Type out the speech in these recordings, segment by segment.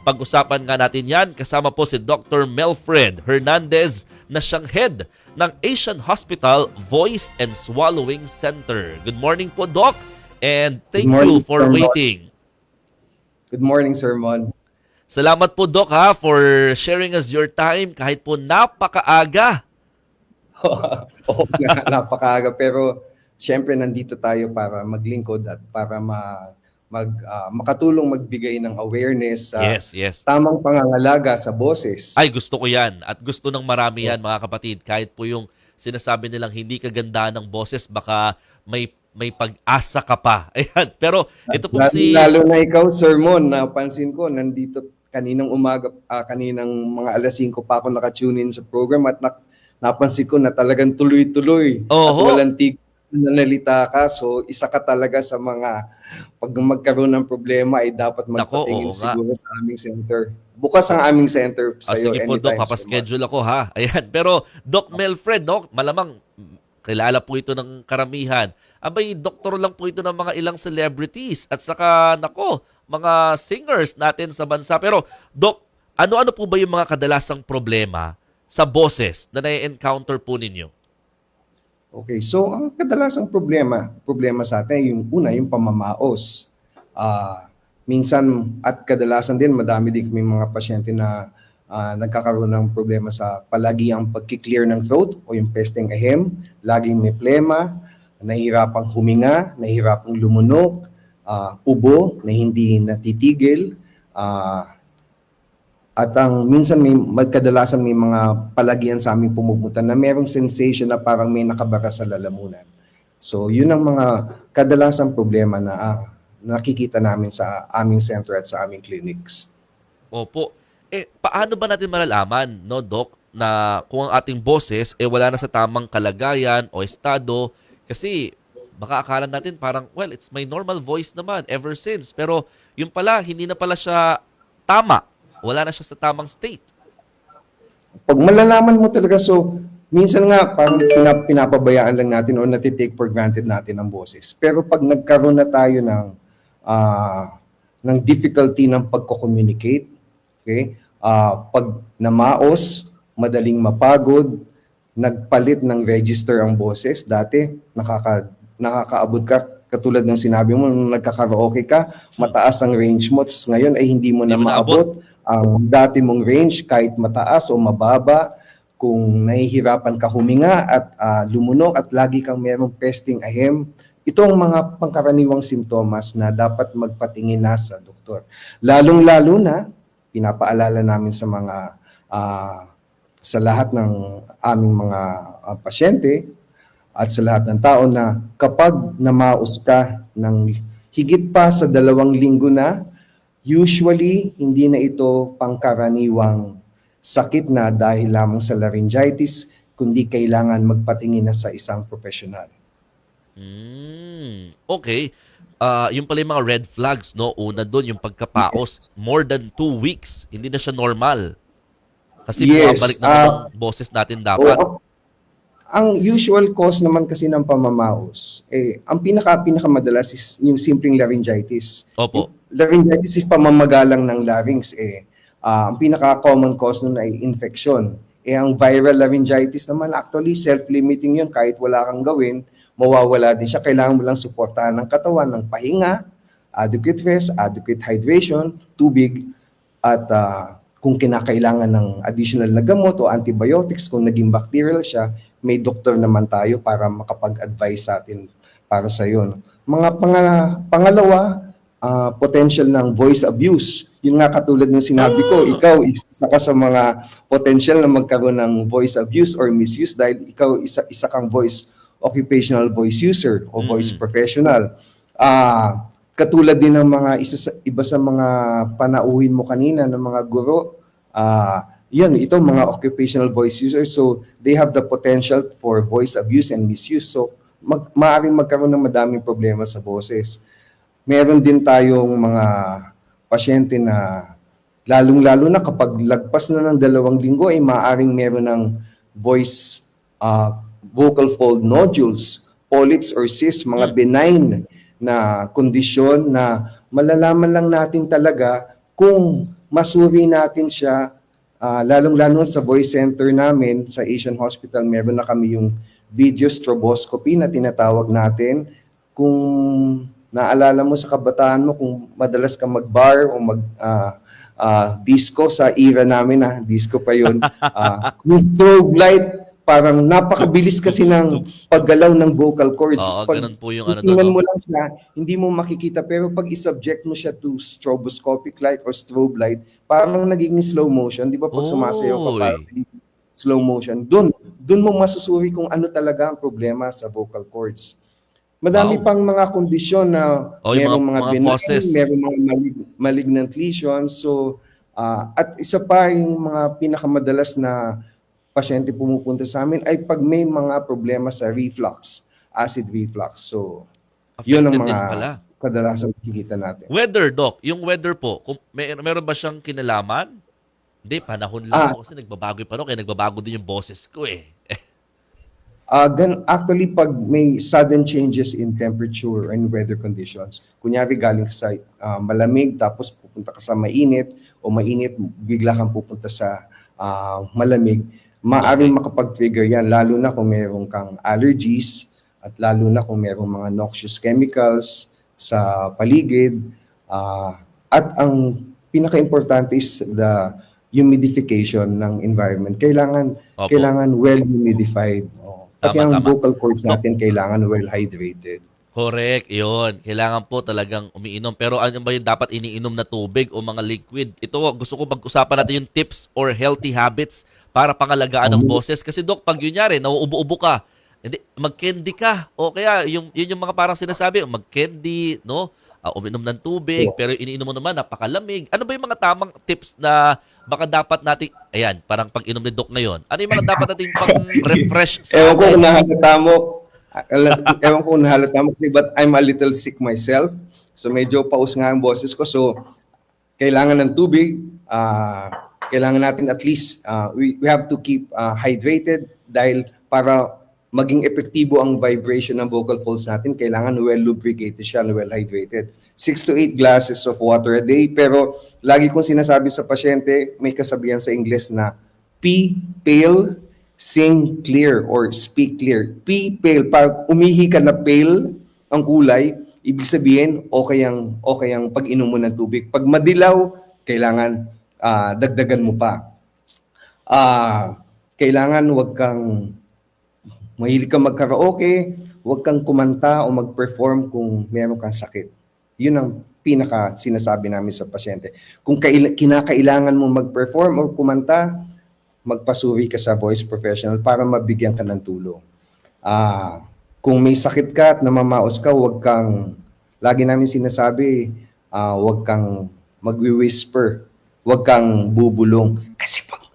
Pag-usapan nga natin yan, kasama po si Dr. Melfred Hernandez na siyang head ng Asian Hospital Voice and Swallowing Center. Good morning po, Doc, and thank you for waiting. Good morning, Sir Mon. Salamat po, Doc, for sharing us your time kahit po napakaaga. Oo nga, napakaaga. Pero siyempre nandito tayo para maglingkod at para makatulong magbigay ng awareness sa tamang pangangalaga sa boses. Ay, gusto ko yan. At gusto ng marami yan, mga kapatid. Kahit po yung sinasabi nilang hindi kagandaan ng boses, baka may pag-asa ka pa. Ayan. Pero ito po Lalo na ikaw, Sir Mon, napansin ko, nandito kaninang umaga, kaninang mga alas 5 pa ako nakatune in sa program at napansin ko na talagang tuloy-tuloy. At walang tig nanalita ka. So, isa ka talaga sa mga pag magkaroon ng problema ay dapat magpatingin siguro sa aming center. Bukas ang aming center sa iyo. Sige po, Doc, papaschedule ako ha. Ayan. Pero, Doc Melfred, no, malamang kilala po ito ng karamihan. Abay, doktor lang po ito ng mga ilang celebrities at saka, mga singers natin sa bansa. Pero, Doc, ano-ano po ba yung mga kadalasang problema sa boses na na-encounter po ninyo? Okay, so ang kadalasang problema sa atin, yung una, yung pamamaos. Minsan at kadalasan din, madami din may mga pasyente na nagkakaroon ng problema sa palagi ang pagki-clear ng throat o yung pesteng ahem, laging may plema, nahihirapang huminga, nahihirapang lumunok, ubo na hindi natitigil, at minsan kadalasan may mga palagian sa aming pumupunta na merong sensation na parang may nakabara sa lalamunan. So yun ang mga kadalasang problema na nakikita namin sa aming center at sa aming clinics. Opo. Paano ba natin malalaman, no, Doc, na kung ang ating boses wala na sa tamang kalagayan o estado? Kasi baka akala natin parang, well, it's my normal voice naman ever since. Pero yung pala, hindi na pala siya tama. Wala na siya sa tamang state. Pag malalaman mo talaga, so minsan nga parang pinapabayaan lang natin o natitake for granted natin ang boses. Pero pag nagkaroon na tayo ng difficulty ng pagko-communicate, okay? Pag namaos, madaling mapagod, nagpalit ng register ang boses, dati nakakaabot ka, katulad ng sinabi mo, nung nagkakaraoke ka, mataas ang range mo, ngayon ay hindi mo na maabot ang dati mong range kahit mataas o mababa. Kung nahihirapan ka huminga at lumunok at lagi kang merong pesting ahem, ito ang mga pangkaraniwang simptomas na dapat magpatingin na sa doktor. Lalong-lalo na, pinapaalala namin sa lahat ng aming mga pasyente at sa lahat ng tao na kapag namaos ka ng higit pa sa 2 linggo na, usually, hindi na ito pangkaraniwang sakit na dahil lamang sa laryngitis, kundi kailangan magpatingin na sa isang profesional. Okay. Yung pala yung mga red flags, no? Una doon, yung pagkapaos, more than 2 weeks, hindi na siya normal. Kasi bumabalik na ang boses natin dapat. Ang usual cause naman kasi ng pamamaos, ang pinakamadalas is yung simpleng laryngitis. Opo. Laryngitis is pamamagalang ng larynx. Ang pinaka-common cause nun ay infection. Ang viral laryngitis naman, actually, self-limiting yun. Kahit wala kang gawin, mawawala din siya. Kailangan mo lang suportahan ng katawan ng pahinga, adequate rest, adequate hydration, tubig, at kung kinakailangan ng additional na gamot o antibiotics, kung naging bacterial siya, may doktor naman tayo para makapag-advise sa atin para sa yun. Mga pangalawa, potential ng voice abuse. Yung nga katulad ng sinabi ko, ikaw isa ka sa mga potential na magkaroon ng voice abuse or misuse dahil ikaw isa kang occupational voice user o voice professional. Katulad din ng iba sa mga panauhin mo kanina ng mga guro, ito mga occupational voice users, so they have the potential for voice abuse and misuse. So maaaring magkaroon ng madaming problema sa boses. Meron din tayong mga pasyente na lalong-lalo na kapag lagpas na ng 2 linggo ay maaaring meron ng voice vocal fold nodules, polyps or cysts, mga benign na kondisyon na malalaman lang natin talaga kung masuri natin siya, lalong-lalo sa voice center namin sa Asian Hospital, meron na kami yung video stroboscopy na tinatawag natin. Kung naalala mo sa kabataan mo, kung madalas ka mag-bar o disco sa era namin, disco pa yun, yung strobe light, parang napakabilis kasi ng paggalaw ng vocal cords. Oo, Pag ganun po yung ano titingnan doon. mo lang siya, hindi mo makikita. Pero pag i-subject mo siya to stroboscopic light or strobe light, parang nagiging slow motion. Di ba pag sumasayaw ka, parang Oy. slow motion. Doon mo masusuri kung ano talaga ang problema sa vocal cords. Madami Wow. pang mga kondisyon na O yung merong mga mga benign, causes. merong mga malignant lesions. So, at isa pa yung mga pinakamadalas na pasyente pumupunta sa amin ay pag may mga problema sa reflux, acid reflux. So, yun ang Affected mga din pala. kadalasan nakikita natin. Weather, Doc. Yung weather po, kung meron ba siyang kinalaman? Hindi, panahon lang Ah, po kasi nagbabago yung panahon, kaya nagbabago din yung boses ko eh. Actually, pag may sudden changes in temperature and weather conditions, kunyari galing ka sa malamig tapos pupunta ka sa mainit o mainit, bigla kang pupunta sa malamig, maaaring makapag-trigger yan, lalo na kung meron kang allergies at lalo na kung merong mga noxious chemicals sa paligid. At ang pinaka-importante is the humidification ng environment. Opo. Kailangan well humidified. Pati Tama, ang tama. vocal cords Doc, natin kailangan well hydrated. correct, yun. Kailangan po talagang umiinom. Pero ano ba yung dapat iniinom na tubig o mga liquid? Ito, gusto ko pag-usapan natin yung tips or healthy habits para pangalagaan ng boses. Kasi Doc, pag yun yari, nauubo-ubo ka, hindi, mag-candy ka. O kaya, yun yung mga parang sinasabi, mag-candy, no? Uminom ng tubig, pero iniinom mo naman, napakalamig. Ano ba yung mga tamang tips na baka dapat natin, ayan, parang pag-inom ni Doc ngayon, ano yung mga dapat natin pang-refresh sa Ewan ko atin? kung nahalata mo, ewan ko kung nahalata mo, but I'm a little sick myself. So medyo paus nga ang boses ko. So kailangan ng tubig, kailangan natin at least, we have to keep hydrated dahil para maging epektibo ang vibration ng vocal folds natin, kailangan well lubricated siya, well hydrated. 6 to 8 glasses of water a day. Pero lagi kong sinasabi sa pasyente, may kasabihan sa Ingles na pee pale, sing clear or speak clear. Pee pale, pag umihi ka na pale ang kulay, ibig sabihin okay ang pag-inom mo ng tubig. Pag madilaw, kailangan dagdagan mo pa. Kailangan wag kang mahilig kang mag-karaoke, huwag kang kumanta o mag-perform kung meron kang sakit. Yun ang pinaka sinasabi namin sa pasyente. Kung kinakailangan mo mag-perform o kumanta, magpasuri ka sa voice professional para mabigyan ka ng tulong. Kung may sakit ka at namamaos ka, lagi namin sinasabi, huwag kang mag-whisper, huwag kang bubulong. Kasi pag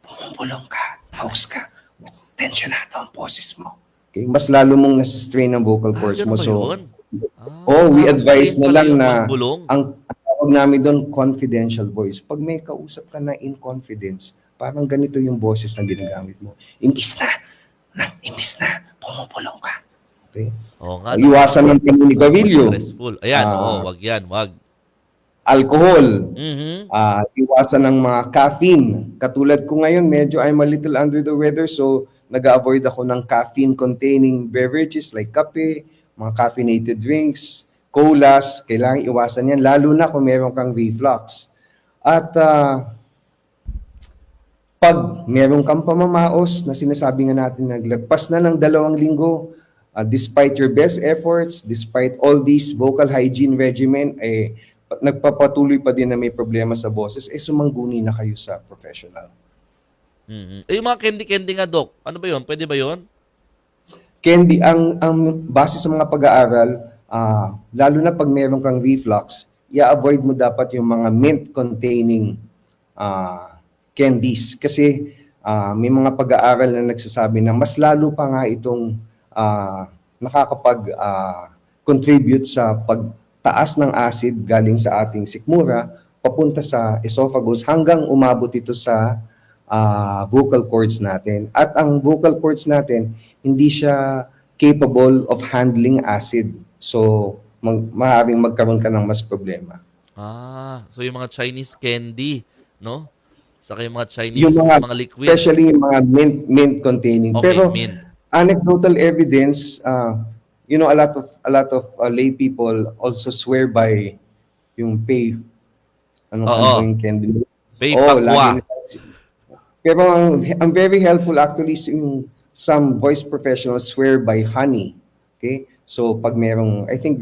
bumubulong ka, maos ka, mas tensionado ang boses mo. Okay? Mas lalo mong nasa-strain ang vocal cords mo. Ganun ba So, yun? we advise na pala lang yung na magbulong. ang tawag namin doon confidential voice. Pag may kausap ka na in confidence, parang ganito yung boses na ginagamit mo. Imbis na, pumupulong ka. Okay? Oo nga. Iwasan ng paninigarilyo. Stressful. Ayan, wag yan, wag. Alcohol. Mhm. Iwasan ng mga caffeine. Katulad ko ngayon, medyo I'm a little under the weather, so nag-avoid ako ng caffeine-containing beverages like kape, mga caffeinated drinks, colas. Kailangan iwasan yan, lalo na kung meron kang reflux. At pag meron kang pamamaos na sinasabi nga natin, naglagpas na ng 2 linggo, despite your best efforts, despite all these vocal hygiene regimen, nagpapatuloy pa din na may problema sa boses, sumangguni na kayo sa professional. Mhm. Yung mga candy-candy nga, Doc. Ano ba yun? Pwede ba yun? Candy, ang base sa mga pag-aaral, lalo na pag meron kang reflux, i-avoid mo dapat yung mga mint-containing candies. Kasi may mga pag-aaral na nagsasabi na mas lalo pa nga itong nakakapag-contribute sa pagtaas ng acid galing sa ating sikmura papunta sa esophagus hanggang umabot ito sa vocal cords natin. At ang vocal cords natin, hindi siya capable of handling acid. So, maaaring magkaroon ka ng mas problema. So yung mga Chinese candy, no? Saka yung mga Yung Chinese, mga, mga liquid. especially yung mga mint containing. Okay, Pero mint. anecdotal evidence, a lot of lay people also swear by yung pay. Ano Oo. ba yung candy? Pay Oh, lagi pakwa. nila. Pero ang very helpful actually is yung some voice professionals swear by honey. Okay? So pag merong I think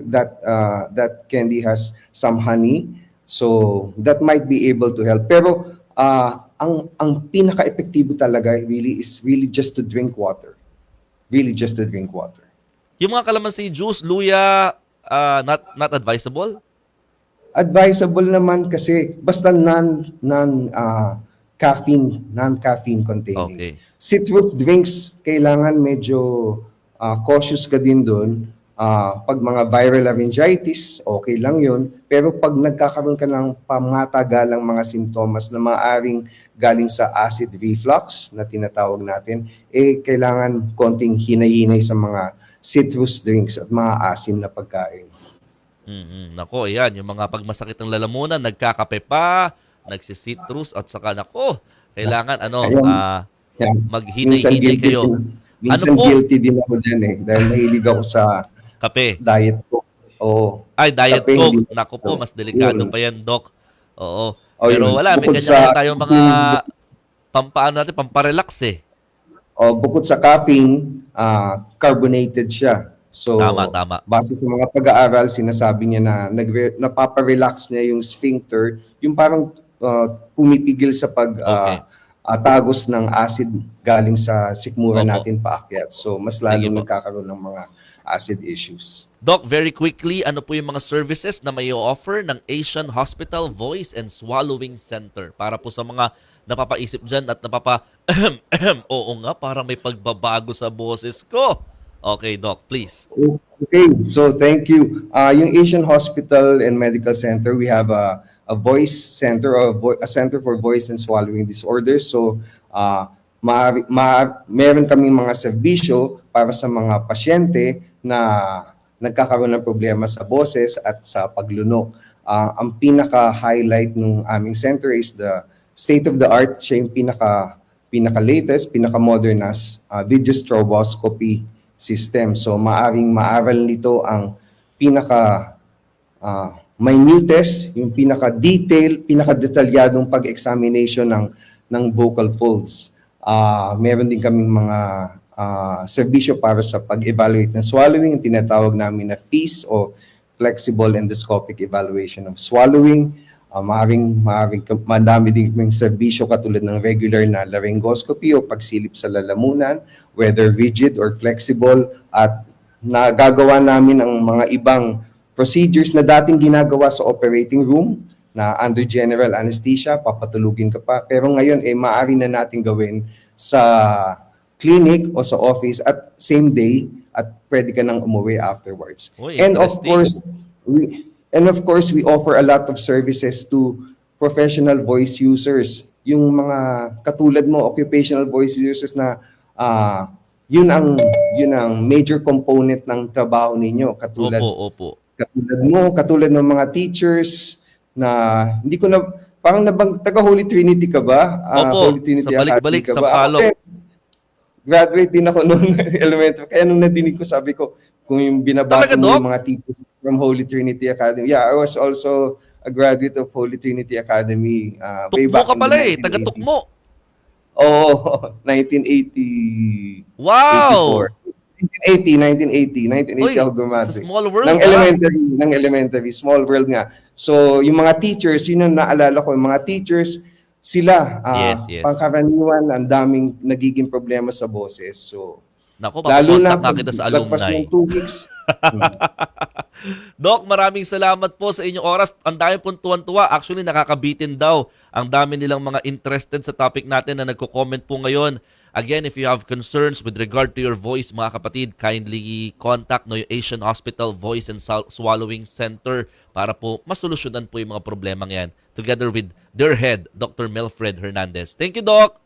that candy has some honey. So that might be able to help. Pero ang pinaka-epektibo talaga really just to drink water. Really just to drink water. Yung mga kalamansi juice, luya, not advisable? Advisable naman kasi basta non-caffeine containing. Okay. Citrus drinks, kailangan medyo cautious ka din doon. Pag mga viral laryngitis, okay lang yun. Pero pag nagkakaroon ka ng pamatagalang mga sintomas na maaring galing sa acid reflux na tinatawag natin, kailangan konting hinay-hinay sa mga citrus drinks at mga asim na pagkain. Nako, ayan, yung mga pagmasakit ng lalamunan, nagkakape pa, nagsisitrus, at saka nako, kailangan Ayan. Yan. Minsan maghinay-hinay guilty kayo. din. Ano Minsan po? guilty din ako dyan dahil mahilig ako sa Kape. diet ko. Oo. Ay, Diet Kape, hindi Coke. na Nako po, ito. mas delikado Yun. pa yan, Doc. Oo. O Pero yun. wala, may Bukod kanya-kanya sa tayong mga pampaano natin, pamparelax eh. bukod sa caffeine, carbonated siya. So, Tama, tama. base sa mga pag-aaral, sinasabi niya na napapa-relax niya yung sphincter, yung parang pumipigil sa Okay. tagos ng acid galing sa sikmura Opo. natin paakyat. So, mas Sige lalong po. nagkakaroon ng mga acid issues. Doc, very quickly, ano po yung mga services na may offer ng Asian Hospital Voice and Swallowing Center para po sa mga napapaisip dyan at oo nga, parang may pagbabago sa boses ko. Okay, Doc, please. Okay, so thank you. Yung Asian Hospital and Medical Center, we have a voice center or a center for voice and swallowing disorders. So, meron kaming mga serbisyo para sa mga pasyente na nagkakaroon ng problema sa boses at sa paglunok. Ang pinaka-highlight ng aming center is the state-of-the-art, siya yung pinaka-latest, pinaka-modern na video stroboscopy system. So maaral nito ang minutest, yung pinaka-detalyadong pag-examination ng vocal folds. Meron din kaming mga serbisyo para sa pag-evaluate ng swallowing, yung tinatawag namin na FEES o Flexible Endoscopic Evaluation of Swallowing. Madami din kaming serbisyo katulad ng regular na laryngoscopy o pagsilip sa lalamunan, whether rigid or flexible, at nagagawa namin ang mga ibang procedures na dating ginagawa sa operating room na under general anesthesia, papatulugin ka pa. Pero ngayon, maaari na natin gawin sa clinic o sa office at same day at pwede ka nang umuwi afterwards. Uy, And of interesting. course, we offer a lot of services to professional voice users. Yung mga katulad mo, occupational voice users na yun ang major component ng trabaho ninyo. Opo. Katulad ng mga teachers na hindi ko na parang taga Holy Trinity ka ba? Opo, Holy Trinity sa balik-balik, Academy ka sa ba? Palok. Graduate din ako noong elementary. Kaya nung nadinig ko, sabi ko, kung yung binabati Talaga, mo Doc? yung mga teachers from Holy Trinity Academy. Yeah, I was also a graduate of Holy Trinity Academy way Tukmo back ka in the pala eh, 1980s. taga-tukmo. Oo, 1980. Wow! 1980 Uy, ako sa graduate. small world Ng elementary, small world nga. So, yung mga teachers, yun ang naalala ko, yung mga teachers, sila, Yes. pangkaraniwan, ang daming nagiging problema sa boses. So, Nako, lalo na papakontak nga kita sa lagpas alumni. ng 2 weeks. Doc, maraming salamat po sa inyong oras. Ang dami pong tuwan-tuwa. Actually, nakakabitin daw. Ang dami nilang mga interested sa topic natin na nagko-comment po ngayon. Again, if you have concerns with regard to your voice, mga kapatid, kindly contact yung Asian Hospital Voice and Swallowing Center para po masolusyonan po yung mga problemang yan together with their head, Dr. Melfred Hernandez. Thank you, Doc!